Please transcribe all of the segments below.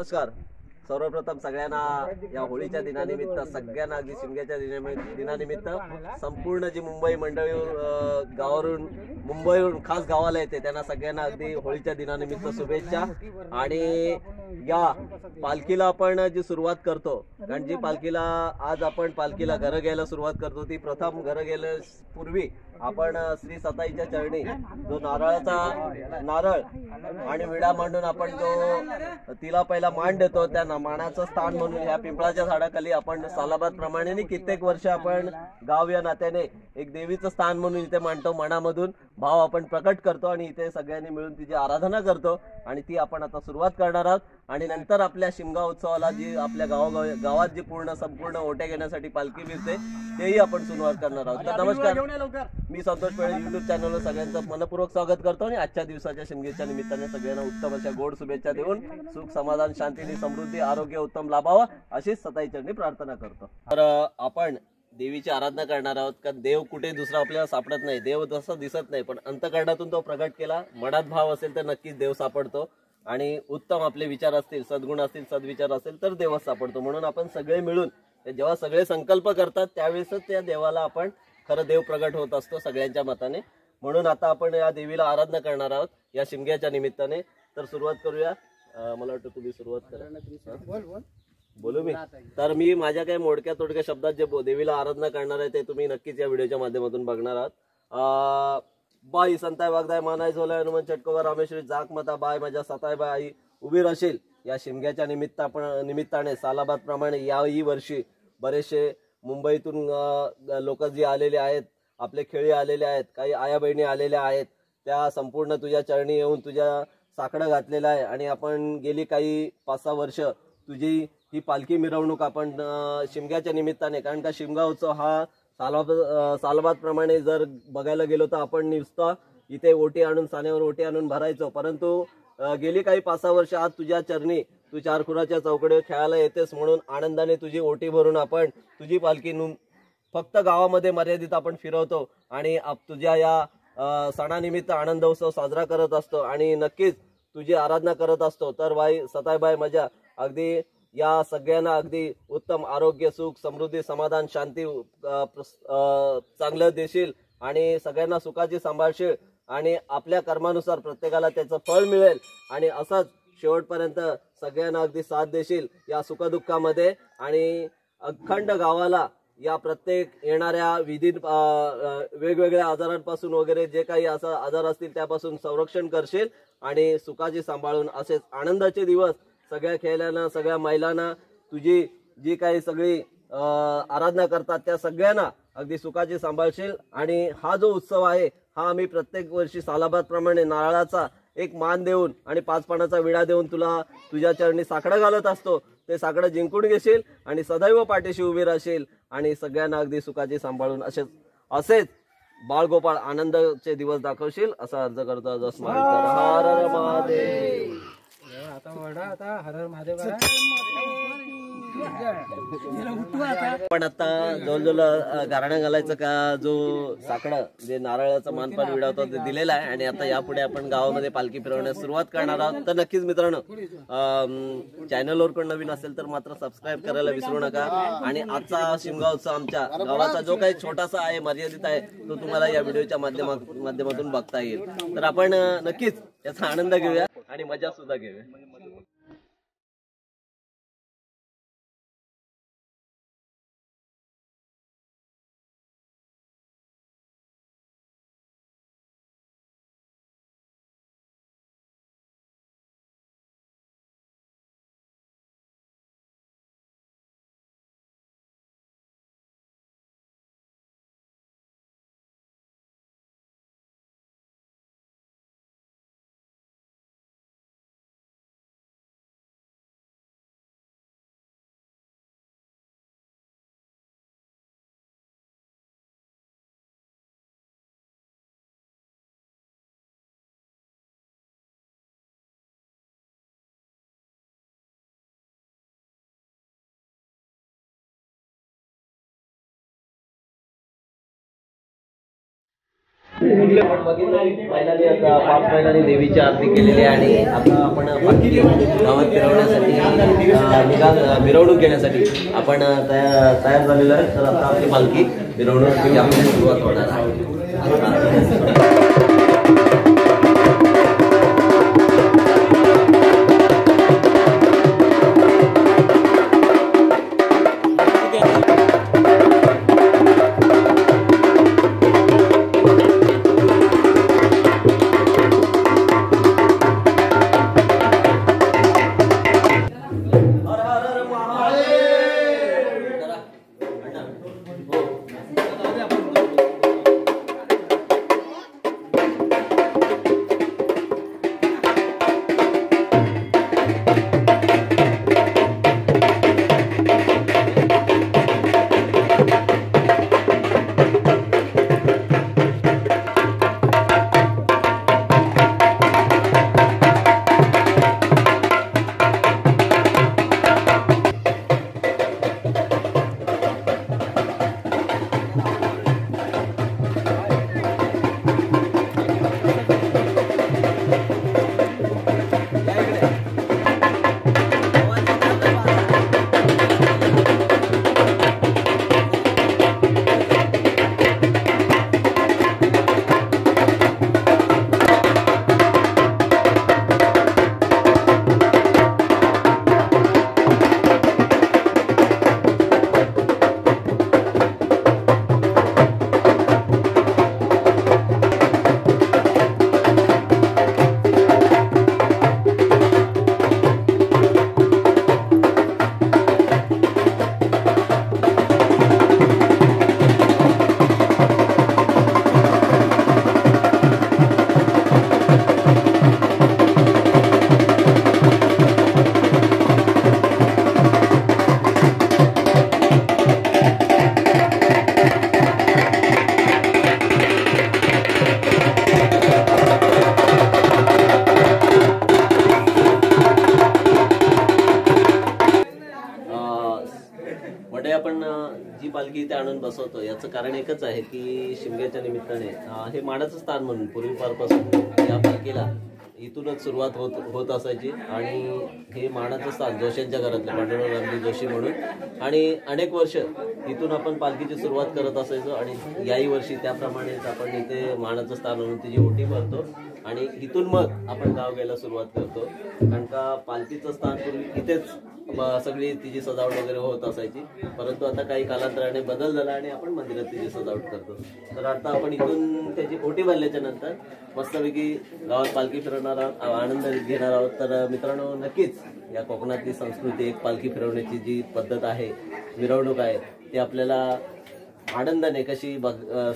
नमस्कार. सर्वप्रथम सगळ्यांना या होळीच्या दिनानिमित्त सगळ्यांना अगदी शिमग्याच्या दिनानिमित्त संपूर्ण जी मुंबई मंडळी गावावरून मुंबईवरून खास गावाला येते त्यांना सगळ्यांना अगदी होळीच्या दिनानिमित्त शुभेच्छा. आणि या पालखीला आपण जी सुरुवात करतो, कारण जी पालखीला आज आपण पालखीला घरं घ्यायला सुरुवात करतो ती प्रथम घरं गेल्यापूर्वी आपण श्री सताईच्या चरणी जो नारळाचा नारळ आणि विडा मांडून आपण जो तिला पहिला मान देतो, त्या मानाचं स्थान म्हणून ह्या पिंपळाच्या झाडाखाली आपण सालाबाद प्रमाणे कित्येक वर्ष आपण गाव या नात्याने एक देवीचं स्थान म्हणून इथे मांडतो. मनामधून भाव आपण प्रकट करतो आणि इथे सगळ्यांनी मिळून तिची आराधना करतो आणि ती आपण आता सुरुवात करणार आहोत. आणि नंतर आपल्या शिमगा उत्सवाला जी आपल्या गावात जी संपूर्ण ओट्या घेण्यासाठी पालखी फिरते तेही आपण सुरुवात करणार आहोत. तर नमस्कार, मी संतोष पेळे युट्यूब चॅनलवर सगळ्यांचं मनपूर्वक स्वागत करतो आणि आजच्या दिवसाच्या शिमगेच्या निमित्ताने सगळ्यांना उत्तम अशा गोड शुभेच्छा देऊन सुख समाधान शांती समृद्धी आरोग्य उत्तम लाभावं अशीच सताई चरणी प्रार्थना करतो. तर आपण देवीची आराधना करणार आहोत. कारण देव कुठे दुसरा आपल्याला सापडत नाही, देव जसं दिसत नाही पण अंतकरणातून तो प्रगट केला. मनात भाव असेल तर नक्कीच देव सापडतो आणि उत्तम आपले विचार असतील, सद्गुण असतील, सद्विचार असेल तर देवच सापडतो. म्हणून आपण सगळे मिळून जेव्हा सगळे संकल्प करतात त्यावेळेसच त्या देवाला आपण खरं देव प्रगट होत असतो सगळ्यांच्या मताने. म्हणून आता आपण या देवीला आराधना करणार आहोत या शिमग्याच्या निमित्ताने. तर सुरुवात करूया. मला वाटतं तुम्ही सुरुवात करा. बोलू मी. तर मी माझ्या काही मोडक्या तोडक्या शब्दात जे देवीला आराधना करणार आहे ते तुम्ही नक्कीच या व्हिडिओच्या माध्यमातून बघणार आहात. बाई संताय वागदाय मानाय झोलाय हनुमान चटकोबा रामेश्वरी जाक मता बाय माझ्या सताय बाय आई उभी राशील. या शिमग्याच्या निमित्ताने सालाबाद प्रमाणे याही वर्षी बरेचसे मुंबईतून लोक जी आलेले आहेत, आपले खेळी आलेले आहेत, काही आया बहिणी आलेल्या आहेत, त्या संपूर्ण तुझ्या चरणी येऊन तुझ्या साकडं घातलेलं आहे. आणि आपण गेली काही 5-6 वर्ष तुझी ही पालखी मिरवणूक आपण शिमग्याच्या निमित्ताने, कारण का शिमगा उत्सव हा सालाबाद प्रमाणे जर बघायला गेलो तर आपण नुसतं इथे ओटी आणून सानेवर ओटी आणून भरायचो, परंतु गेली काही 5-6 वर्ष आज तुझ्या चरणी तू चारखुराच्या चौकडीवर खेळायला येतेस म्हणून आनंदाने तुझी ओटी भरून आपण तुझी पालखी फक्त गावामध्ये मर्यादित आपण फिरवतो आणि तुझ्या या सणानिमित्त आनंद उत्सव साजरा करत असतो आणि नक्कीच तुझी आराधना करत असतो. तर बाई सताईबाई माझ्या अगदी या सगळ्यांना अगदी उत्तम आरोग्य सुख समृद्धी समाधान शांती चांगलं देशील आणि सगळ्यांना सुखाची सांभाळशील आणि आपल्या कर्मानुसार प्रत्येकाला त्याचं फळ मिळेल आणि असंच शेवटपर्यंत सगळ्यांना अगदी साथ देशील या सुखदुःखामध्ये. आणि अखंड गावाला या प्रत्येक येणाऱ्या वेगवेगळ्या आजारांपासून वगैरे जे काही असं आजार असतील त्यापासून संरक्षण करशील आणि सुखाची सांभाळून असेच आनंदाचे दिवस सगळ्या खेळांना सगळ्या महिलांना तुझी जी काही सगळी आराधना करतात त्या सगळ्यांना अगदी सुखाची सांभाळशील. आणि हा जो उत्सव आहे हा आम्ही प्रत्येक वर्षी सालाबाद प्रमाणे नारळाचा एक मान देऊन आणि 5 पानाचा विडा देऊन तुला तुझ्या चरणी साकडं घालत असतो. ते साकडं जिंकून घेशील आणि सदैव पाठीशी उभी राहशील आणि सगळ्यांना अगदी सुखाची सांभाळून असेच बाळगोपाळ आनंदाचे दिवस दाखवशील असा अर्ज करतो. हर हर महादेव. आता हर हर महादेव. पण आता जवळजवळ गारणं घालायचं का जो साकडं जे नारळाचं मानपान विडावतो ते दिलेलं आहे आणि आता यापुढे आपण गावामध्ये पालखी फिरवण्यास सुरुवात करणार आहोत. तर नक्कीच मित्रांनो चॅनलवर कोण नवीन असेल तर मात्र सबस्क्राईब करायला विसरू नका. आणि आजचा शिमगा उत्सव आमच्या गावाचा जो काही छोटासा आहे मर्यादित आहे तो तुम्हाला या व्हिडिओच्या माध्यमातून बघता येईल. तर आपण नक्कीच याचा आनंद घेऊया आणि मजा सुद्धा घेऊया. महिलांनी आता 5 महिलांनी देवीची आरती केलेली आहे आणि आता आपण पालखी गावात फिरवण्यासाठी मिरवणूक घेण्यासाठी आपण तयार झालेलो आहे. तर आता आपली पालखी मिरवणूक आपली सुरुवात होणार आहे. आपण जी पालखी इथे आणून बसवतो याचं कारण एकच आहे की शिमग्याच्या निमित्ताने हे मानाचं स्थान म्हणून पूर्वीपारपासून या पालखीला इथूनच सुरुवात होत असायची आणि हे मानाचं स्थान जोशींच्या घरातले पांडुरंग रामजी जोशी म्हणून आणि अनेक वर्ष इथून आपण पालखीची सुरुवात करत असायचो आणि याही वर्षी त्याप्रमाणेच आपण इथे मानाचं स्थान म्हणून तिची ओटी भरतो आणि इथून मग आपण गाव घ्यायला सुरुवात करतो. कारण का पालखीचं स्थान पूर्वी इथेच सगळी तिची सजावट वगैरे होत असायची, परंतु आता काही कालांतराने बदल झाला आणि आपण मंदिरात तिची सजावट करतो. तर आता आपण इथून त्याची ओटी भरल्याच्या नंतर मस्तपैकी गावात पालखी फिरवणार आहोत, आनंद घेणार आहोत. तर मित्रांनो, नक्कीच या कोकणातली संस्कृती, एक पालखी फिरवण्याची जी पद्धत आहे, मिरवणूक आहे, ती आपल्याला आनंदाने कशी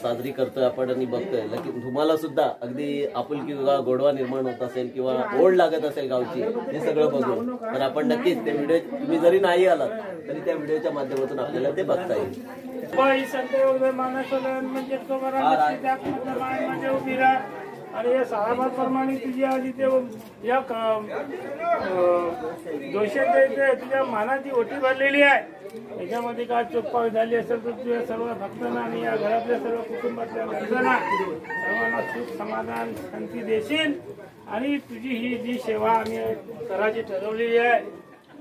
साजरी करतोय आपण आणि बघतोय. नक्की तुम्हाला सुद्धा अगदी आपुलकी गोडवा निर्माण होत असेल किंवा ओढ लागत असेल गावची, हे सगळं बघून तर आपण नक्कीच ते व्हिडिओ, तुम्ही जरी नाही आलात तरी त्या व्हिडिओच्या माध्यमातून आपल्याला ते बघता येईल. आणि या साहेबांप्रमाणे तुझी आज इथे या जोशाच्या इथे तुझ्या मानाची ओटी भरलेली आहे. याच्यामध्ये काय चुकपाक झाली असेल तर तुझ्या सर्व भक्तांना आणि या घरातल्या सर्व कुटुंबातल्या माणसांना सर्वांना सुख, समाधान, शांती देशील आणि तुझी ही जी सेवा आम्ही करायची ठरवलेली आहे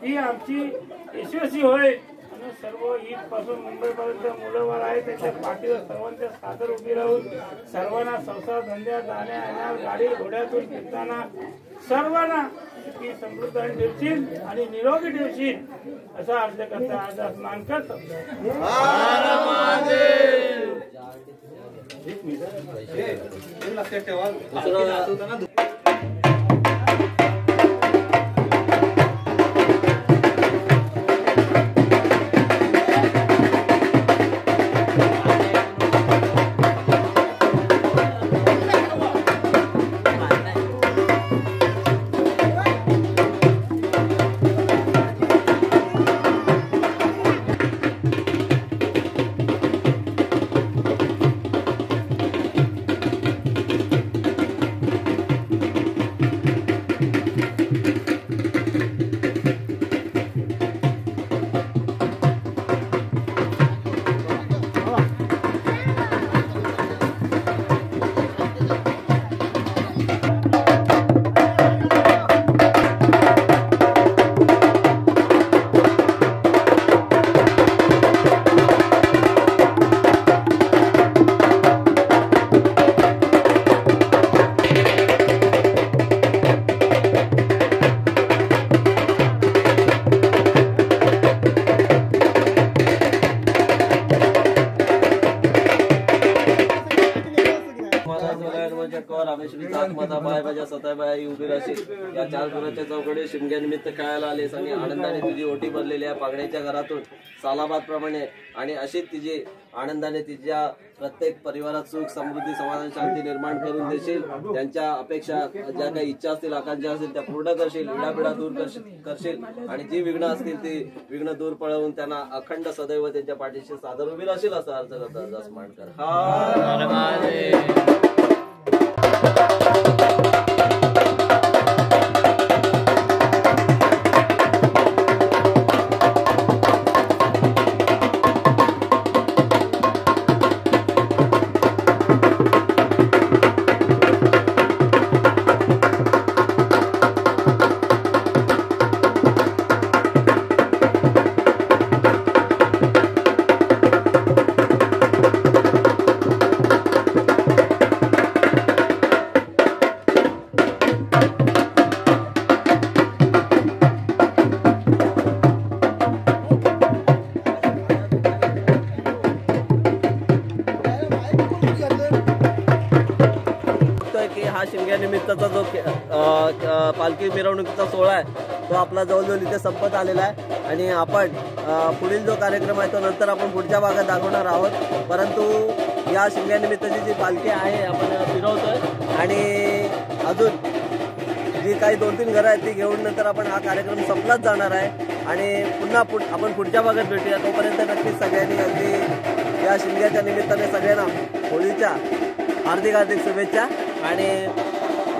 ती आमची यशस्वी होईल. आणि सर्व इथपासून मुंबईपर्यंत मुलं बाळ आहे त्याच्या पाठीवर सर्वांच्या सादर उभी राहून सर्वांना संसार धंद्यात जाण्या येणार, गाडी घोड्यातून फिरताना सर्वांना सुखी समृद्ध ठेवशील आणि निरोगी ठेवशील असा अर्ज करता आज मान करतो. लक्षात ठेवा. सताबाई उभी राहशील या 4 गुणाच्या चौकडे शिमग्यानिमित्त खेळायला आलेस आणि आनंदाने तुझी ओटी भरलेली आहे पागण्याच्या घरातून सालाबाद प्रमाणे आणि अशीच तिची आनंदाने तिच्या प्रत्येक परिवारात सुख समृद्धी समाधान शांती निर्माण करून देशील. त्यांच्या अपेक्षा ज्या काही इच्छा असतील आकांक्षा असतील त्या पूर्ण करशील. विडापिडा दूर करशील आणि जी विघ्न असतील ती विघ्न दूर पळवून त्यांना अखंड सदैव त्यांच्या पाठीशी सादर उभी राहशील असा अर्थ करतात दास मांडकर. हा शिमग्यानिमित्तचा जो पालखी मिरवणुकीचा सोहळा आहे तो आपला जवळजवळ इथे संपत आलेला आहे आणि आपण पुढील जो कार्यक्रम आहे तो नंतर आपण पुढच्या भागात दाखवणार आहोत. परंतु या शिमग्यानिमित्ताची जी पालखी आहे आपण फिरवतोय आणि अजून जी काही 2-3 घरं आहेत ती घेऊन नंतर आपण हा कार्यक्रम संपलाच जाणार आहे आणि पुन्हा आपण पुढच्या भागात भेटूया. तोपर्यंत नक्कीच सगळ्यांनी अगदी या शिमग्याच्या निमित्ताने सगळ्यांना होळीच्या हार्दिक शुभेच्छा आणि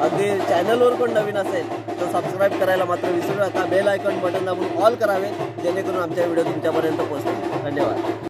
अगदी चॅनलवर कोण नवीन असेल तर सबस्क्राईब करायला मात्र विसरू नका. बेल आयकॉन बटन दाबून ऑल करावे जेणेकरून आमच्या व्हिडिओ तुमच्यापर्यंत पोहोचतील. धन्यवाद.